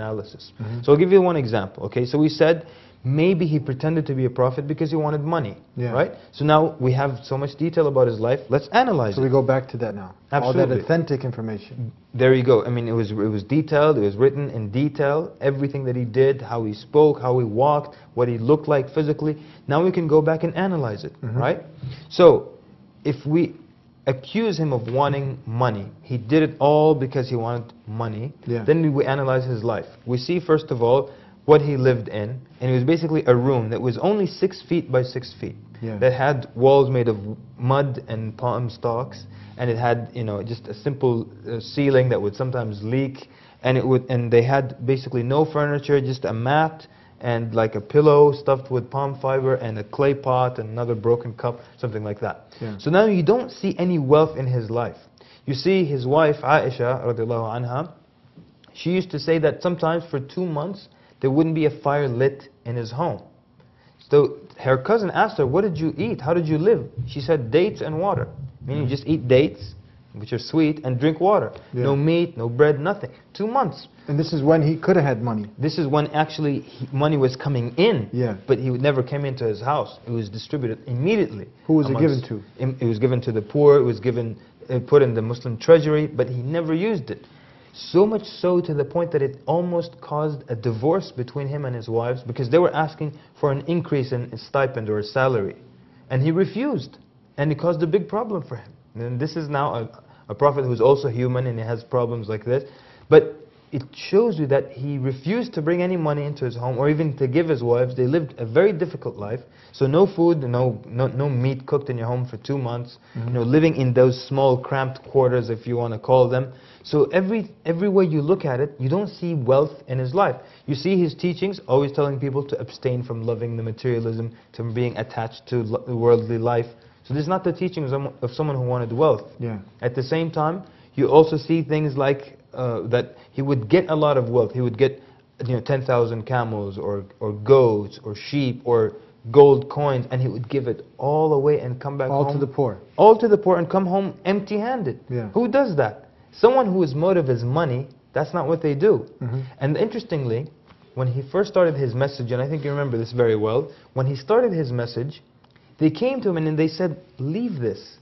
analysis. So I'll give you one example. Okay, so we said maybe he pretended to be a prophet because he wanted money, right? So now we have so much detail about his life. Let's analyze it. So we go back to that now. Absolutely. All that authentic information. There you go. I mean, it was detailed. It was written in detail. Everything that he did, how he spoke, how he walked, what he looked like physically. Now we can go back and analyze it, right? So if we accuse him of wanting money, he did it all because he wanted money, then we analyze his life. We see, first of all, what he lived in, and it was basically a room that was only 6 feet by 6 feet, that had walls made of mud and palm stalks, and it had, you know, just a simple ceiling that would sometimes leak, and they had basically no furniture, just a mat and like a pillow stuffed with palm fiber and a clay pot and another broken cup, something like that. So now you don't see any wealth in his life. You see his wife Aisha radiallahu anha, she used to say that sometimes for 2 months there wouldn't be a fire lit in his home. So her cousin asked her, what did you eat? How did you live? She said, dates and water. Meaning you just eat dates, which are sweet, and drink water. No meat, no bread, nothing. 2 months. And this is when he could have had money. This is when actually money was coming in, but he never came into his house. It was distributed immediately. Who was it given to? It was given to the poor, it was given, put in the Muslim treasury, but he never used it. So much so to the point that it almost caused a divorce between him and his wives because they were asking for an increase in his stipend or his salary. And he refused. And it caused a big problem for him. And this is now a prophet who's also human and he has problems like this. But it shows you that he refused to bring any money into his home or even to give his wives. They lived a very difficult life. So no food, no meat cooked in your home for 2 months. You know, living in those small cramped quarters, if you want to call them. So every way you look at it, you don't see wealth in his life. You see his teachings, always telling people to abstain from loving the materialism, to being attached to worldly life. So this is not the teachings of someone who wanted wealth. At the same time, you also see things like that he would get a lot of wealth. He would get 10,000 camels or goats or sheep or gold coins, and he would give it all away and come back home. All to the poor. All to the poor and come home empty-handed. Who does that? Someone whose motive is money, that's not what they do. And interestingly, when he first started his message, and I think you remember this very well, when he started his message, they came to him and they said, leave this.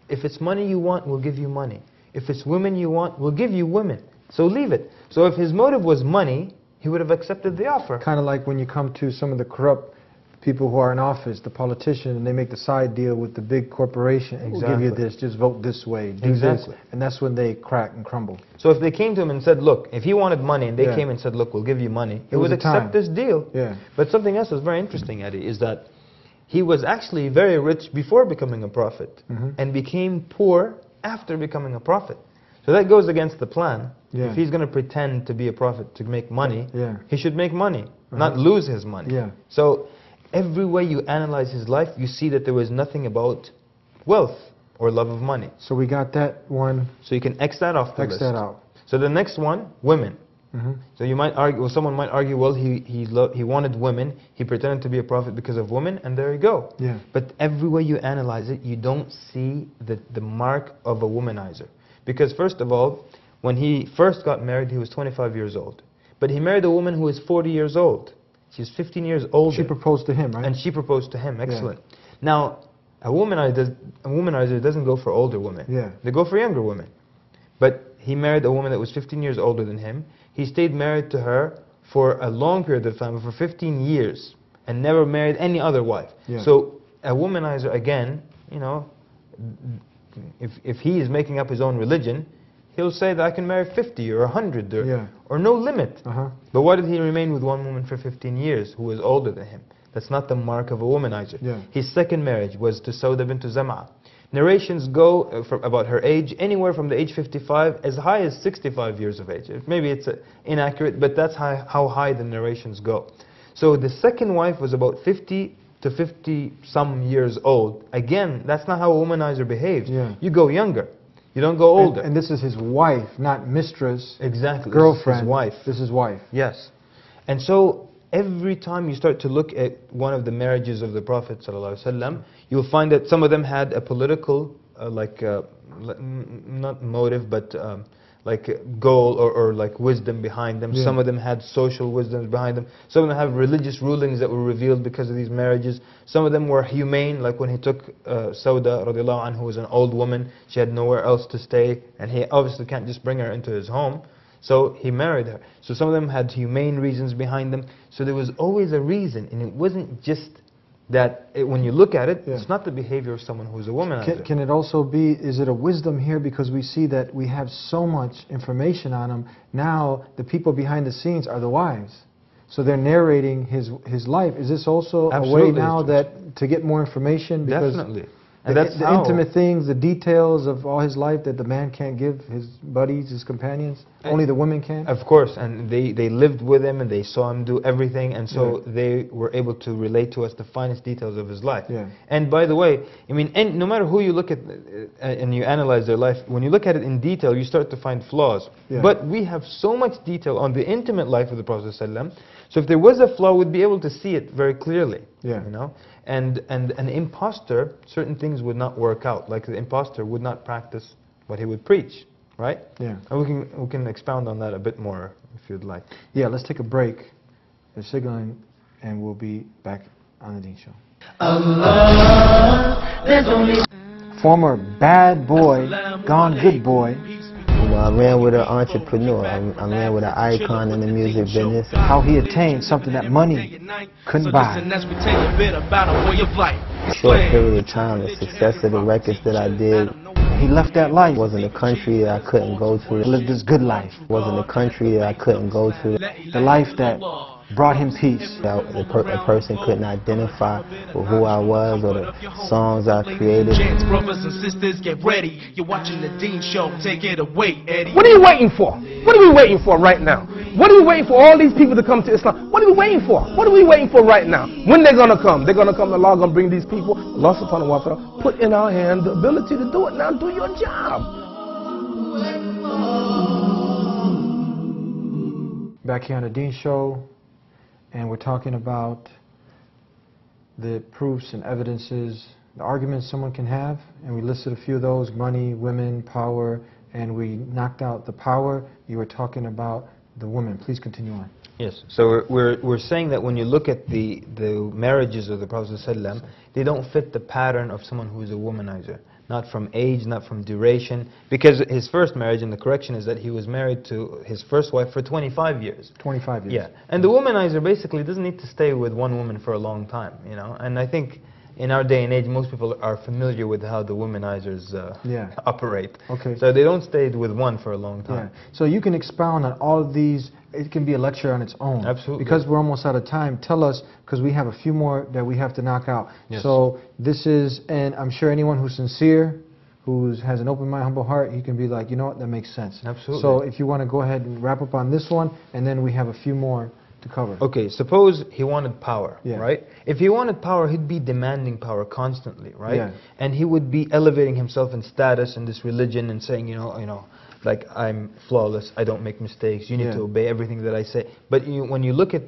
If it's money you want, we'll give you money. If it's women you want, we'll give you women. So leave it. So if his motive was money, he would have accepted the offer. Kind of like when you come to some of the corrupt people who are in office, the politicians, and they make the side deal with the big corporation. We'll give you this, just vote this way, do this. And that's when they crack and crumble. So if they came to him and said, look, if he wanted money and they came and said, look, we'll give you money, he would accept this deal. But something else is very interesting, Eddie, is that he was actually very rich before becoming a prophet and became poor after becoming a prophet. So that goes against the plan. If he's going to pretend to be a prophet to make money, he should make money, not lose his money. So every way you analyze his life, you see that there was nothing about wealth or love of money. So we got that one. So you can X that off the list. X that out. So the next one, women. So you might argue, well, someone might argue, well, he wanted women, he pretended to be a prophet because of women, and there you go. But every way you analyze it, you don't see the mark of a womanizer. Because first of all, when he first got married, he was 25 years old. But he married a woman who was 40 years old. She's 15 years older. She proposed to him, right? And she proposed to him, excellent. Now, a womanizer doesn't go for older women. They go for younger women. But he married a woman that was 15 years older than him. He stayed married to her for a long period of time, for 15 years, and never married any other wife. So a womanizer, again, you know, if he is making up his own religion, he'll say that I can marry 50 or 100 or no limit. But why did he remain with one woman for 15 years who was older than him? That's not the mark of a womanizer. His second marriage was to Sauda bint Zam'a. Narrations go about her age anywhere from the age 55 as high as 65 years of age. Maybe it's inaccurate, but that's how high the narrations go. So the second wife was about 50 to 50-some years old. Again, that's not how a womanizer behaves. You go younger. You don't go older. And this is his wife, not mistress. Exactly. Girlfriend. His wife. This is his wife. Yes. And so every time you start to look at one of the marriages of the Prophet ﷺ, you'll find that some of them had a political, not motive, but like goal or like wisdom behind them. Some of them had social wisdoms behind them. Some of them have religious rulings that were revealed because of these marriages. Some of them were humane, like when he took Sauda radiallahu anha, who was an old woman. She had nowhere else to stay, and he obviously can't just bring her into his home. So he married her. So some of them had humane reasons behind them. So there was always a reason, and it wasn't just that when you look at it, it's not the behavior of someone who's a womanizer. Can it also be, is it a wisdom here because we see that we have so much information on him, now the people behind the scenes are the wives. So they're narrating his life. Is this also a way now that to get more information? Because definitely. And that's the intimate things, the details of all his life that the man can't give his buddies, his companions. Only the women can. Of course, and they lived with him and they saw him do everything, and so they were able to relate to us the finest details of his life. And by the way, I mean, no matter who you look at and you analyze their life, when you look at it in detail, you start to find flaws. But we have so much detail on the intimate life of the Prophet ﷺ, so if there was a flaw, we'd be able to see it very clearly. You know. And an imposter, certain things would not work out. Like the imposter would not practice what he would preach, right? And we can expound on that a bit more if you'd like. Let's take a break. They're signaling, and we'll be back on the Deen Show. Former bad boy, gone good boy. I ran with an entrepreneur. I ran with an icon in the music business. How he attained something that money couldn't buy. Short period of time, the success of the records that I did. He left that life. It wasn't a country that I couldn't go to. He lived this good life. It wasn't a country that I couldn't go to. The life that brought him peace. A person couldn't identify with who I was or the songs I created. Brothers and sisters, get ready. You're watching the Deen Show. Take it away, Eddie. What are you waiting for? What are we waiting for right now? What are we waiting for all these people to come to Islam? What are we waiting for? What are we waiting for right now? When they're going to come? They're going to come. Allah going to bring these people. Allah subhanahu wa ta'ala put in our hand the ability to do it. Now do your job. Back here on the Deen Show. And we're talking about the proofs and evidences, the arguments someone can have, and we listed a few of those: money, women, power, and we knocked out the power. You were talking about the woman. Please continue on. Yes, so we're saying that when you look at the marriages of the Prophet ﷺ, they don't fit the pattern of someone who is a womanizer. Not from age, not from duration, because his first marriage, and the correction is that he was married to his first wife for 25 years. 25 years. Yeah, and the womanizer basically doesn't need to stay with one woman for a long time, you know, and I think in our day and age most people are familiar with how the womanizers operate. Okay. So they don't stay with one for a long time. So you can expound on all of these. It can be a lecture on its own. Absolutely. Because we're almost out of time, tell us, because we have a few more that we have to knock out. Yes. So this is, and I'm sure anyone who's sincere, who has an open mind, humble heart, he can be like, you know what, that makes sense. Absolutely. So if you want to go ahead and wrap up on this one, and then we have a few more to cover. Okay, suppose he wanted power, right? If he wanted power, he'd be demanding power constantly, right? And he would be elevating himself in status in this religion and saying, you know, like, I'm flawless, I don't make mistakes, you need to obey everything that I say. But when you look at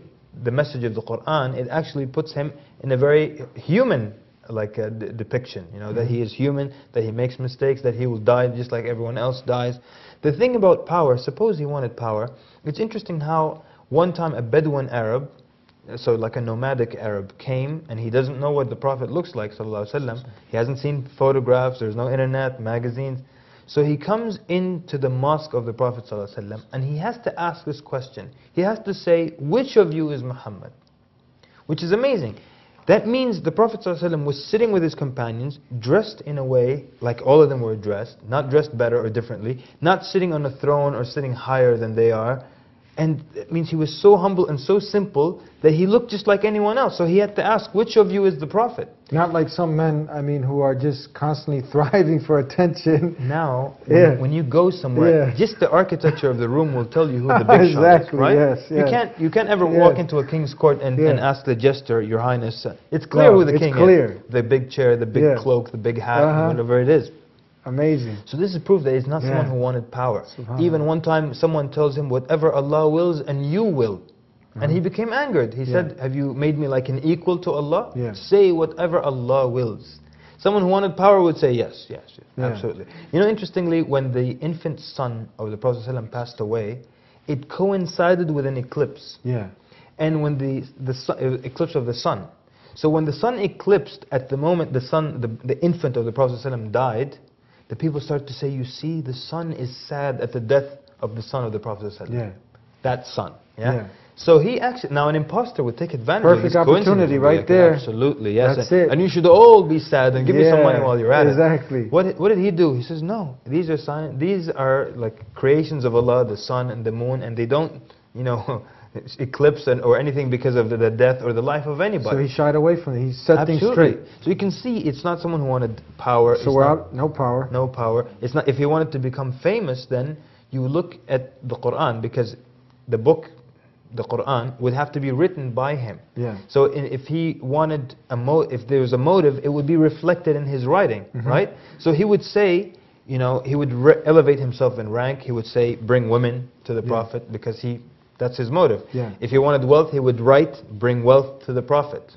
the message of the Quran, it actually puts him in a very human depiction, you know, that he is human, that he makes mistakes, that he will die just like everyone else dies. The thing about power, suppose he wanted power, it's interesting how one time a Bedouin Arab, so like a nomadic Arab, came and he doesn't know what the Prophet looks like, sallallahu alaihi wasallam. He hasn't seen photographs, there's no internet, magazines. So he comes into the mosque of the Prophet ﷺ and he has to ask this question. He has to say, which of you is Muhammad? Which is amazing. That means the Prophet ﷺ was sitting with his companions, dressed in a way like all of them were dressed, not dressed better or differently, not sitting on a throne or sitting higher than they are. And it means he was so humble and so simple that he looked just like anyone else. So he had to ask, which of you is the Prophet? Not like some men, I mean, who are just constantly thriving for attention. Now, when you go somewhere, just the architecture of the room will tell you who the big shot is, right? You can't ever walk into a king's court and ask the jester, Your Highness. It's clear who the king is. The big chair, the big cloak, the big hat, whatever it is. Amazing. So this is proof that he's not someone who wanted power. Even one time someone tells him, whatever Allah wills and you will. And he became angered. He said, have you made me like an equal to Allah? Say whatever Allah wills. Someone who wanted power would say yes, yes, yes, Yeah. absolutely. You know, interestingly, when the infant son of the Prophet ﷺ passed away, it coincided with an eclipse. Yeah. And when the eclipse of the sun. So when the sun eclipsed, at the moment the infant of the Prophet ﷺ died, the people started to say, you see, the sun is sad at the death of the son of the Prophet ﷺ. Yeah. That son. Yeah? Yeah. So he actually, now an imposter would take advantage of Perfect this opportunity coincidence. right there. Absolutely, yes. That's it. And you should all be sad and give me some money while you're at exactly. it. What did he do? He says, no, these are like creations of Allah, the sun and the moon, and they don't, you know, eclipse or anything because of the death or the life of anybody. So he shied away from it. He set things straight. So you can see it's not someone who wanted power. So we're out, no power. No power. It's not. If he wanted to become famous, then you look at the Quran, because the book, the Quran, would have to be written by him. Yeah. So if he wanted if there was a motive, it would be reflected in his writing, right? So he would say, you know, he would elevate himself in rank. He would say, bring women to the Prophet, because that's his motive. Yeah. If he wanted wealth, he would write, bring wealth to the Prophet.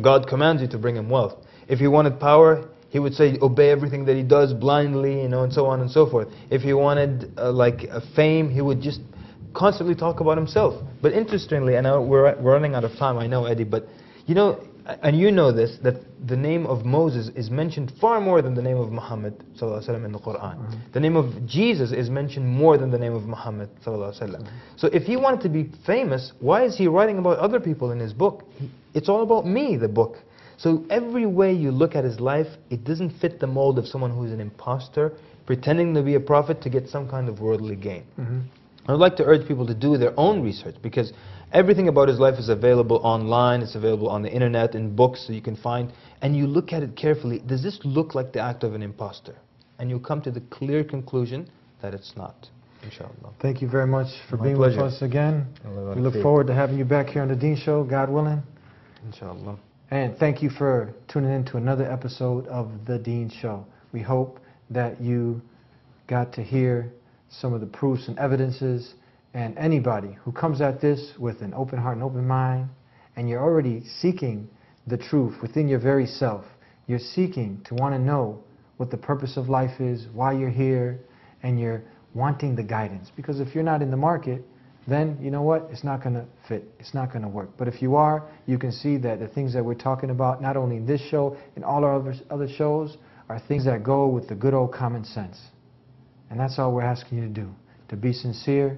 God commands you to bring him wealth. If he wanted power, he would say, obey everything that he does blindly, you know, and so on and so forth. If he wanted fame, he would just constantly talk about himself. But interestingly, I know we're running out of time, I know, Eddie, but you know, and you know this, that the name of Moses is mentioned far more than the name of Muhammad ﷺ in the Quran. The name of Jesus is mentioned more than the name of Muhammad ﷺ. So if he wanted to be famous, why is he writing about other people in his book? It's all about me, the book. So every way you look at his life, it doesn't fit the mold of someone who is an imposter, pretending to be a prophet to get some kind of worldly gain. I would like to urge people to do their own research, because everything about his life is available online, it's available on the internet, in books, so you can find, and you look at it carefully. Does this look like the act of an imposter? And you'll come to the clear conclusion that it's not, inshallah. Thank you very much for My being pleasure. with us again. Allah We look Akbar. forward to having you back here on the Dean Show, God willing. Inshallah. And thank you for tuning in to another episode of The Dean Show. We hope that you got to hear some of the proofs and evidences, and anybody who comes at this with an open heart and open mind, and you're already seeking the truth within your very self, you're seeking to want to know what the purpose of life is, why you're here, and you're wanting the guidance. Because if you're not in the market, then you know what? It's not going to fit. It's not going to work. But if you are, you can see that the things that we're talking about, not only in this show, in all our other shows, are things that go with the good old common sense. And that's all we're asking you to do, to be sincere,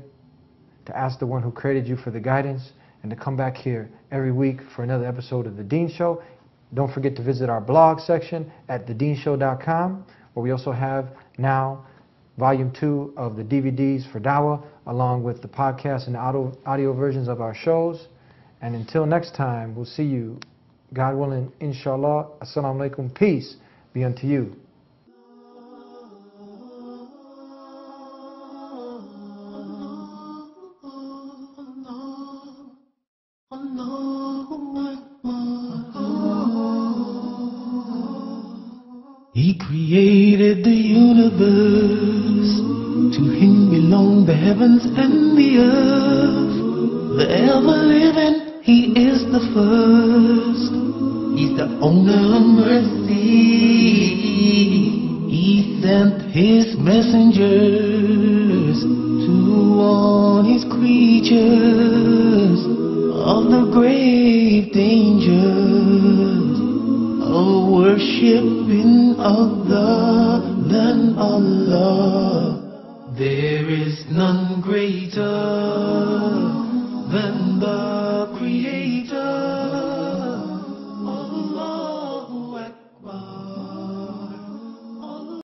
to ask the one who created you for the guidance, and to come back here every week for another episode of The Dean Show. Don't forget to visit our blog section at thedeanshow.com, where we also have now Volume 2 of the DVDs for Dawah, along with the podcast and the audio versions of our shows. And until next time, we'll see you, God willing, inshallah. Assalamu alaikum. Peace be unto you. He created the universe. To him belong the heavens and the earth. The ever-living, he is the first. He's the owner of mercy. He sent his messengers to warn his creatures of the grave dangers of worshiping other than Allah. There is none greater than the Creator.